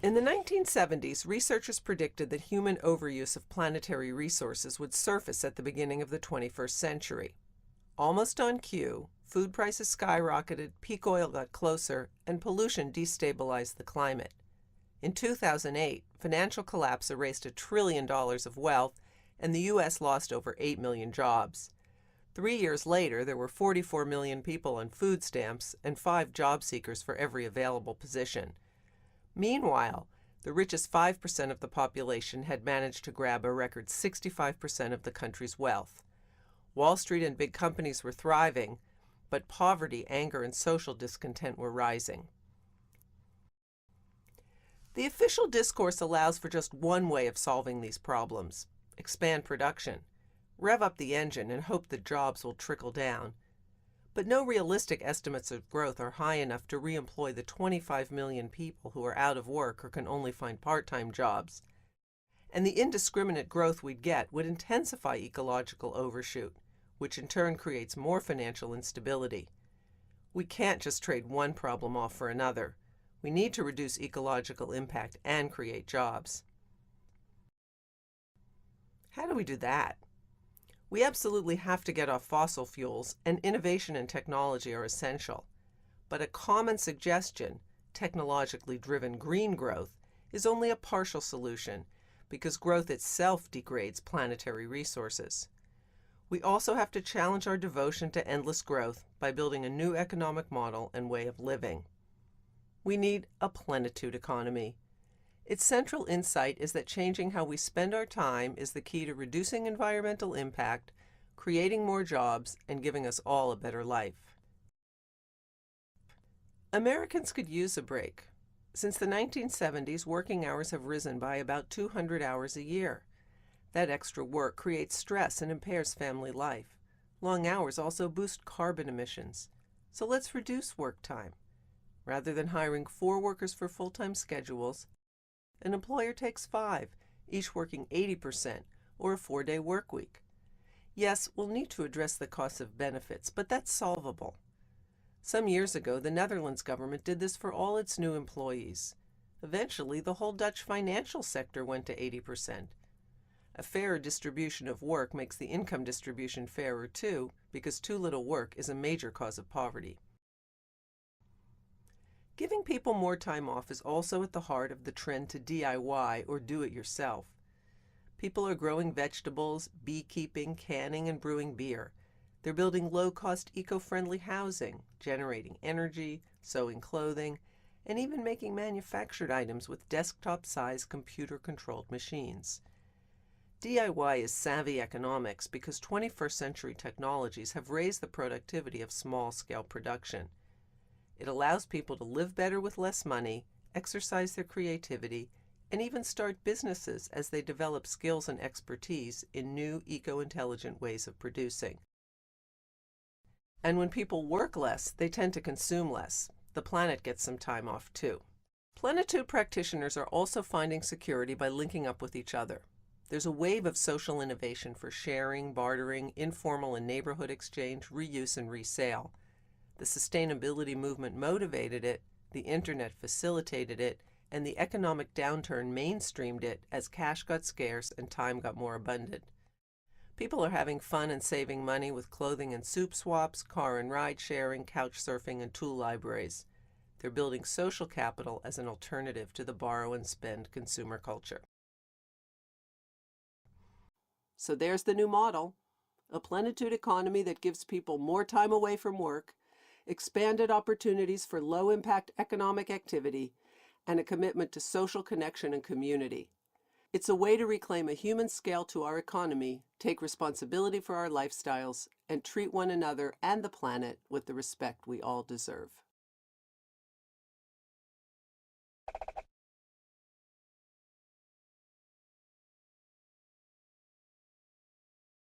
In the 1970s, researchers predicted that human overuse of planetary resources would surface at the beginning of the 21st century. Almost on cue, food prices skyrocketed, peak oil got closer, and pollution destabilized the climate. In 2008, financial collapse erased $1 trillion of wealth, and the U.S. lost over 8 million jobs. 3 years later, there were 44 million people on food stamps and 5 job seekers for every available position. Meanwhile, the richest 5% of the population had managed to grab a record 65% of the country's wealth. Wall Street and big companies were thriving, but poverty, anger, and social discontent were rising. The official discourse allows for just one way of solving these problems: expand production. Rev up the engine and hope that jobs will trickle down. But no realistic estimates of growth are high enough to re-employ the 25 million people who are out of work or can only find part-time jobs. And the indiscriminate growth we'd get would intensify ecological overshoot, which in turn creates more financial instability. We can't just trade one problem off for another. We need to reduce ecological impact and create jobs. How do we do that? We absolutely have to get off fossil fuels, and innovation and technology are essential. But a common suggestion, technologically driven green growth, is only a partial solution, because growth itself degrades planetary resources. We also have to challenge our devotion to endless growth by building a new economic model and way of living. We need a plenitude economy. Its central insight is that changing how we spend our time is the key to reducing environmental impact, creating more jobs, and giving us all a better life. Americans could use a break. Since the 1970s, working hours have risen by about 200 hours a year. That extra work creates stress and impairs family life. Long hours also boost carbon emissions. So let's reduce work time. Rather than hiring 4 workers for full-time schedules, an employer takes 5, each working 80%, or a 4-day work week. Yes, we'll need to address the cost of benefits, but that's solvable. Some years ago, the Netherlands government did this for all its new employees. Eventually, the whole Dutch financial sector went to 80%. A fairer distribution of work makes the income distribution fairer too, because too little work is a major cause of poverty. Giving people more time off is also at the heart of the trend to DIY, or do-it-yourself. People are growing vegetables, beekeeping, canning, and brewing beer. They're building low-cost, eco-friendly housing, generating energy, sewing clothing, and even making manufactured items with desktop-sized computer-controlled machines. DIY is savvy economics because 21st century technologies have raised the productivity of small-scale production. It allows people to live better with less money, exercise their creativity, and even start businesses as they develop skills and expertise in new eco-intelligent ways of producing. And when people work less, they tend to consume less. The planet gets some time off too. Plenitude practitioners are also finding security by linking up with each other. There's a wave of social innovation for sharing, bartering, informal and neighborhood exchange, reuse, and resale. The sustainability movement motivated it, the internet facilitated it, and the economic downturn mainstreamed it as cash got scarce and time got more abundant. People are having fun and saving money with clothing and soup swaps, car and ride sharing, couch surfing, and tool libraries. They're building social capital as an alternative to the borrow and spend consumer culture. So there's the new model, a plenitude economy that gives people more time away from work, expanded opportunities for low-impact economic activity, and a commitment to social connection and community. It's a way to reclaim a human scale to our economy, take responsibility for our lifestyles, and treat one another and the planet with the respect we all deserve.